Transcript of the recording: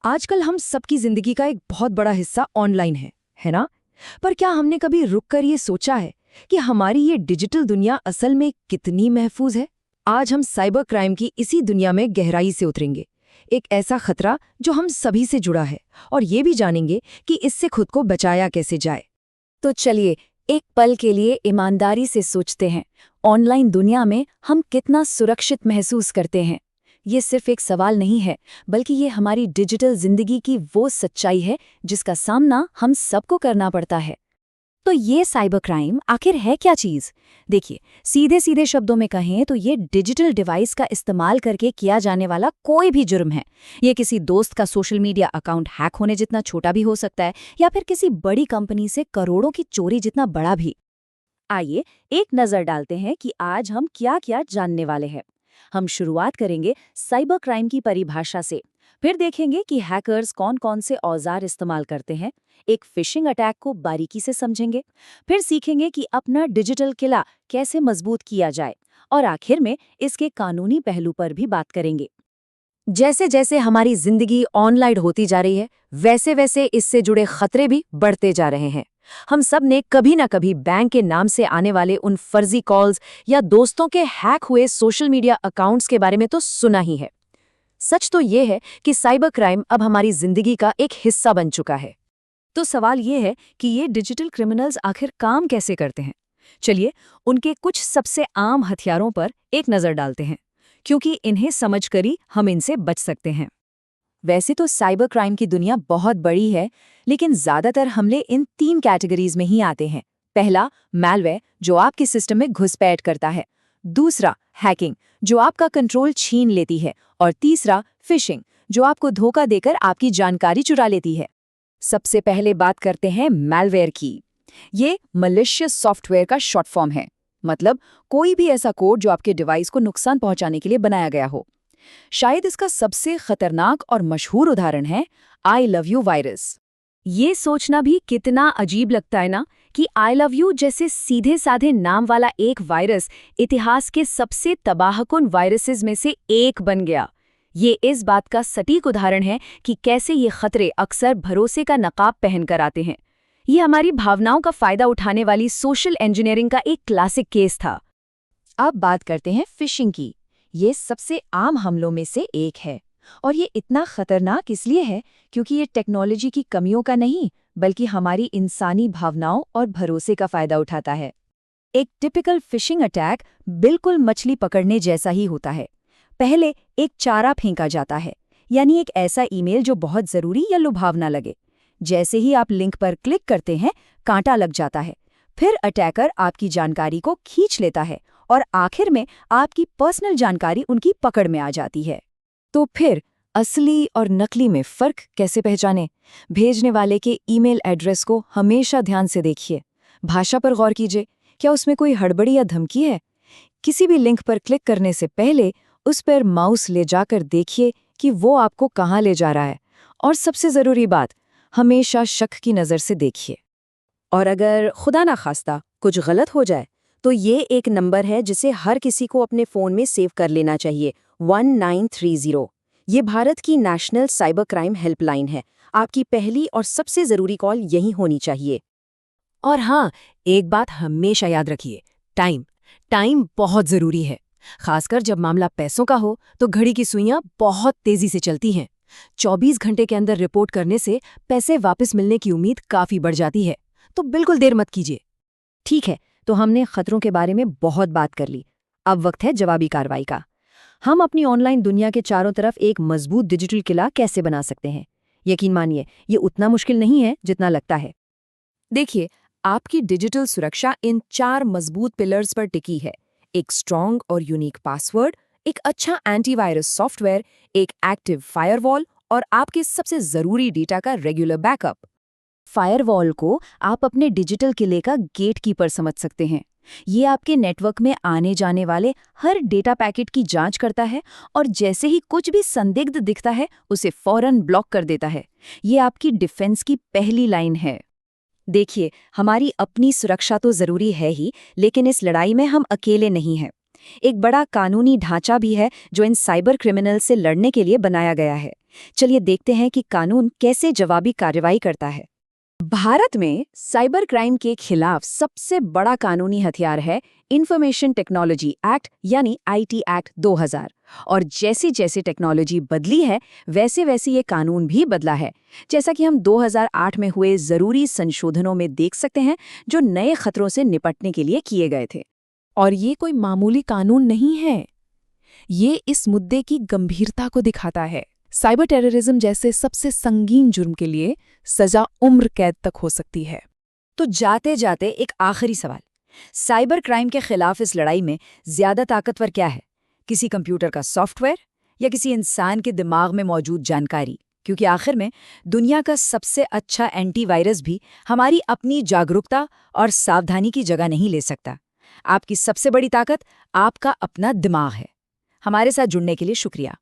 आजकल हम सबकी जिंदगी का एक बहुत बड़ा हिस्सा ऑनलाइन है ना? पर क्या हमने कभी रुक कर ये सोचा है कि हमारी ये डिजिटल दुनिया असल में कितनी महफूज है? आज हम साइबर क्राइम की इसी दुनिया में गहराई से उतरेंगे। एक ऐसा खतरा जो हम सभी से जुड़ा है, और ये भी जानेंगे कि इससे खुद को बचाया कैसे जाए। तो चलिए एक पल के लिए ईमानदारी से सोचते हैं, ऑनलाइन दुनिया में हम कितना सुरक्षित महसूस करते हैं। ये सिर्फ एक सवाल नहीं है, बल्कि ये हमारी डिजिटल जिंदगी की वो सच्चाई है जिसका सामना हम सबको करना पड़ता है। तो ये साइबर क्राइम आखिर है क्या चीज़? देखिए, सीधे सीधे शब्दों में कहें तो ये डिजिटल डिवाइस का इस्तेमाल करके किया जाने वाला कोई भी जुर्म है। ये किसी दोस्त का सोशल मीडिया अकाउंट हैक होने जितना छोटा भी हो सकता है, या फिर किसी बड़ी कंपनी से करोड़ों की चोरी जितना बड़ा भी। आइए एक नज़र डालते हैं कि आज हम क्या क्या जानने वाले हैं। हम शुरुआत करेंगे साइबर क्राइम की परिभाषा से, फिर देखेंगे कि हैकर्स कौन कौन से औजार इस्तेमाल करते हैं, एक फिशिंग अटैक को बारीकी से समझेंगे, फिर सीखेंगे कि अपना डिजिटल किला कैसे मजबूत किया जाए, और आखिर में इसके कानूनी पहलू पर भी बात करेंगे। जैसे जैसे हमारी जिंदगी ऑनलाइन होती जा रही है, वैसे वैसे इससे जुड़े खतरे भी बढ़ते जा रहे हैं। हम सब ने कभी ना कभी बैंक के नाम से आने वाले उन फर्जी कॉल्स या दोस्तों के हैक हुए सोशल मीडिया अकाउंट्स के बारे में तो सुना ही है। सच तो ये है कि साइबर क्राइम अब हमारी जिंदगी का एक हिस्सा बन चुका है। तो सवाल ये है कि ये डिजिटल क्रिमिनल्स आखिर काम कैसे करते हैं। चलिए उनके कुछ सबसे आम हथियारों पर एक नज़र डालते हैं, क्योंकि इन्हें समझकर ही हम इनसे बच सकते हैं। वैसे तो साइबर क्राइम की दुनिया बहुत बड़ी है, लेकिन ज़्यादातर हमले इन 3 कैटेगरीज में ही आते हैं। पहला, मैलवेयर, जो आपके सिस्टम में घुसपैठ करता है। दूसरा, हैकिंग, जो आपका कंट्रोल छीन लेती है। और तीसरा, फिशिंग, जो आपको धोखा देकर आपकी जानकारी चुरा लेती है। सबसे पहले बात करते हैं मैलवेयर की। ये मलिशियस सॉफ्टवेयर का शॉर्ट फॉर्म है, मतलब कोई भी ऐसा कोड जो आपके डिवाइस को नुकसान पहुंचाने के लिए बनाया गया हो। शायद इसका सबसे खतरनाक और मशहूर उदाहरण है आई लव यू वायरस। ये सोचना भी कितना अजीब लगता है ना, कि आई लव यू जैसे सीधे साधे नाम वाला एक वायरस इतिहास के सबसे तबाहकुन वायरसेस में से एक बन गया। ये इस बात का सटीक उदाहरण है कि कैसे ये खतरे अक्सर भरोसे का नकाब पहनकर आते हैं। ये हमारी भावनाओं का फायदा उठाने वाली सोशल इंजीनियरिंग का एक क्लासिक केस था। अब बात करते हैं फिशिंग की। ये सबसे आम हमलों में से एक है, और ये इतना खतरनाक इसलिए है क्योंकि ये टेक्नोलॉजी की कमियों का नहीं, बल्कि हमारी इंसानी भावनाओं और भरोसे का फायदा उठाता है। एक टिपिकल फिशिंग अटैक बिल्कुल मछली पकड़ने जैसा ही होता है। पहले एक चारा फेंका जाता है, यानी एक ऐसा ईमेल जो बहुत ज़रूरी या लुभावना लगे। जैसे ही आप लिंक पर क्लिक करते हैं, कांटा लग जाता है। फिर अटैकर आपकी जानकारी को खींच लेता है, और आखिर में आपकी पर्सनल जानकारी उनकी पकड़ में आ जाती है। तो फिर असली और नकली में फ़र्क कैसे पहचानें? भेजने वाले के ईमेल एड्रेस को हमेशा ध्यान से देखिए। भाषा पर गौर कीजिए, क्या उसमें कोई हड़बड़ी या धमकी है? किसी भी लिंक पर क्लिक करने से पहले उस पर माउस ले जाकर देखिए कि वो आपको कहाँ ले जा रहा है। और सबसे ज़रूरी बात, हमेशा शक की नज़र से देखिए। और अगर खुदा ना खास्ता कुछ गलत हो जाए, तो ये एक नंबर है जिसे हर किसी को अपने फ़ोन में सेव कर लेना चाहिए, 1930। ये भारत की नेशनल साइबर क्राइम हेल्पलाइन है। आपकी पहली और सबसे ज़रूरी कॉल यही होनी चाहिए। और हाँ, एक बात हमेशा याद रखिए, टाइम बहुत ज़रूरी है। खासकर जब मामला पैसों का हो, तो घड़ी की सुइयां बहुत तेज़ी से चलती हैं। 24 घंटे के अंदर रिपोर्ट करने से पैसे वापस मिलने की उम्मीद काफ़ी बढ़ जाती है, तो बिल्कुल देर मत कीजिए। ठीक है, तो हमने खतरों के बारे में बहुत बात कर ली। अब वक्त है जवाबी कार्रवाई का। हम अपनी ऑनलाइन दुनिया के चारों तरफ एक मजबूत डिजिटल किला कैसे बना सकते हैं? यकीन मानिए, ये उतना मुश्किल नहीं है जितना लगता है। देखिए, आपकी डिजिटल सुरक्षा इन 4 मजबूत पिलर्स पर टिकी है। एक स्ट्रॉन्ग और यूनिक पासवर्ड, एक अच्छा एंटीवायरस सॉफ्टवेयर, एक एक्टिव फायरवॉल, और आपके सबसे ज़रूरी डेटा का रेगुलर बैकअप। फायरवॉल को आप अपने डिजिटल किले का गेटकीपर समझ सकते हैं। ये आपके नेटवर्क में आने जाने वाले हर डेटा पैकेट की जांच करता है, और जैसे ही कुछ भी संदिग्ध दिखता है, उसे फौरन ब्लॉक कर देता है। ये आपकी डिफेंस की पहली लाइन है। देखिए, हमारी अपनी सुरक्षा तो ज़रूरी है ही, लेकिन इस लड़ाई में हम अकेले नहीं हैं। एक बड़ा कानूनी ढांचा भी है जो इन साइबर क्रिमिनल से लड़ने के लिए बनाया गया है। चलिए देखते हैं कि कानून कैसे जवाबी कार्रवाई करता है। भारत में साइबर क्राइम के खिलाफ सबसे बड़ा कानूनी हथियार है इंफॉर्मेशन टेक्नोलॉजी एक्ट यानी आईटी एक्ट 2000। और जैसी जैसी टेक्नोलॉजी बदली है वैसे वैसे ये कानून भी बदला है, जैसा कि हम 2008 में हुए जरूरी संशोधनों में देख सकते हैं, जो नए खतरों से निपटने के लिए किए गए थे। और ये कोई मामूली कानून नहीं है, ये इस मुद्दे की गंभीरता को दिखाता है। साइबर टेररिज्म जैसे सबसे संगीन जुर्म के लिए सजा उम्र कैद तक हो सकती है। तो जाते जाते एक आखिरी सवाल, साइबर क्राइम के खिलाफ इस लड़ाई में ज्यादा ताकतवर क्या है, किसी कंप्यूटर का सॉफ्टवेयर या किसी इंसान के दिमाग में मौजूद जानकारी? क्योंकि आखिर में दुनिया का सबसे अच्छा एंटीवायरस भी हमारी अपनी जागरूकता और सावधानी की जगह नहीं ले सकता। आपकी सबसे बड़ी ताकत आपका अपना दिमाग है। हमारे साथ जुड़ने के लिए शुक्रिया।